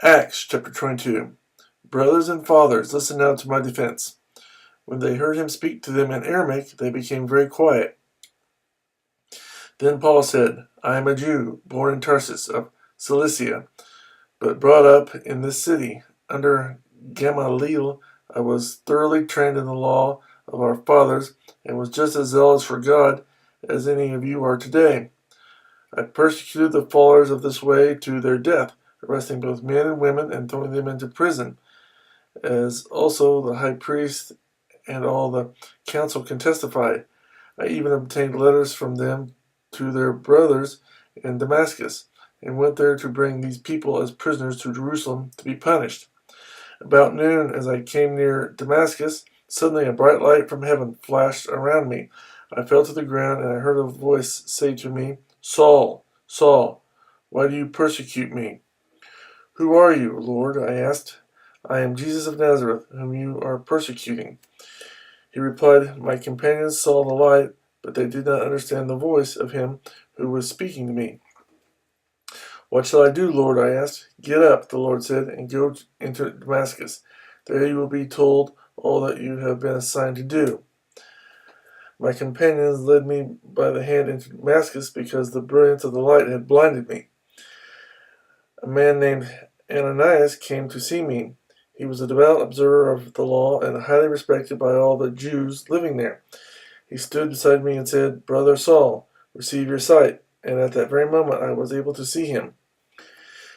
Acts chapter 22. Brothers and fathers, listen now to my defense. When they heard him speak to them in Aramaic, they became very quiet. Then Paul said, I am a Jew, born in Tarsus of Cilicia, but brought up in this city. Under Gamaliel, I was thoroughly trained in the law of our fathers, and was just as zealous for God as any of you are today. I persecuted the followers of this way to their death, arresting both men and women and throwing them into prison, as also the high priest and all the council can testify. I even obtained letters from them to their brothers in Damascus, and went there to bring these people as prisoners to Jerusalem to be punished. About noon, as I came near Damascus, suddenly a bright light from heaven flashed around me. I fell to the ground, and I heard a voice say to me, Saul, Saul, why do you persecute me? Who are you, Lord? I asked. I am Jesus of Nazareth, whom you are persecuting. He replied, My companions saw the light, but they did not understand the voice of him who was speaking to me. What shall I do, Lord? I asked. Get up, the Lord said, and go into Damascus. There you will be told all that you have been assigned to do. My companions led me by the hand into Damascus because the brilliance of the light had blinded me. A man named Ananias came to see me. He was a devout observer of the law and highly respected by all the Jews living there. He stood beside me and said, Brother Saul, receive your sight. And at that very moment I was able to see him.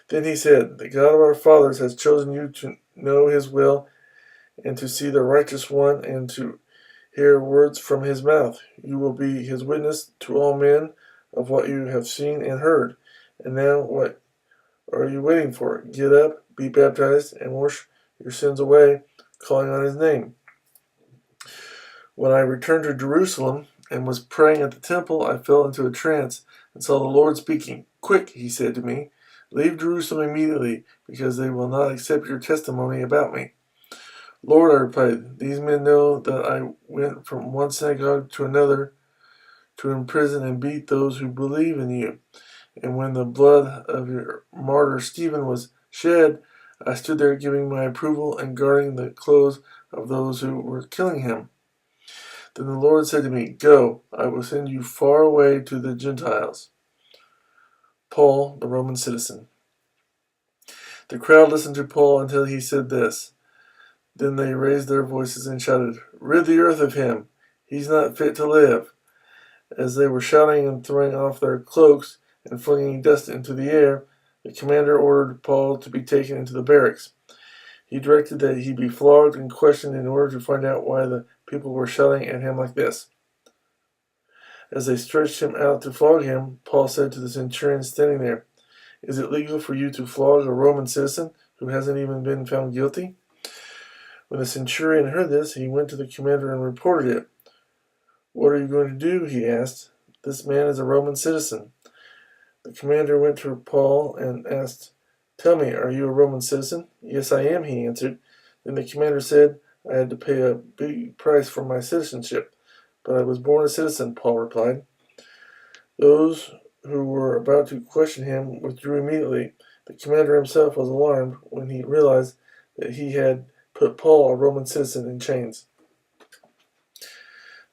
Then he said, The God of our fathers has chosen you to know his will and to see the righteous one and to hear words from his mouth. You will be his witness to all men of what you have seen and heard. And now what are you waiting for? Get up, be baptized, and wash your sins away, calling on his name. When I returned to Jerusalem and was praying at the temple, I fell into a trance and saw the Lord speaking. Quick, he said to me, leave Jerusalem immediately, because they will not accept your testimony about me. Lord, I replied, these men know that I went from one synagogue to another to imprison and beat those who believe in you. And when the blood of your martyr Stephen was shed, I stood there giving my approval and guarding the clothes of those who were killing him. Then the Lord said to me, Go, I will send you far away to the Gentiles. Paul, the Roman citizen. The crowd listened to Paul until he said this. Then they raised their voices and shouted, Rid the earth of him! He's not fit to live! As they were shouting and throwing off their cloaks and flinging dust into the air, the commander ordered Paul to be taken into the barracks. He directed that he be flogged and questioned in order to find out why the people were shouting at him like this. As they stretched him out to flog him, Paul said to the centurion standing there, Is it legal for you to flog a Roman citizen who hasn't even been found guilty? When the centurion heard this, he went to the commander and reported it. What are you going to do? He asked. This man is a Roman citizen. The commander went to Paul and asked, Tell me, are you a Roman citizen? Yes, I am, he answered. Then the commander said, I had to pay a big price for my citizenship, but I was born a citizen, Paul replied. Those who were about to question him withdrew immediately. The commander himself was alarmed when he realized that he had put Paul, a Roman citizen, in chains.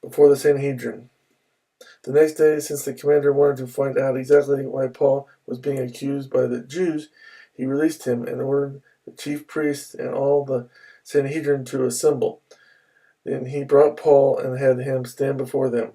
Before the Sanhedrin. The next day, since the commander wanted to find out exactly why Paul was being accused by the Jews, he released him and ordered the chief priests and all the Sanhedrin to assemble. Then he brought Paul and had him stand before them.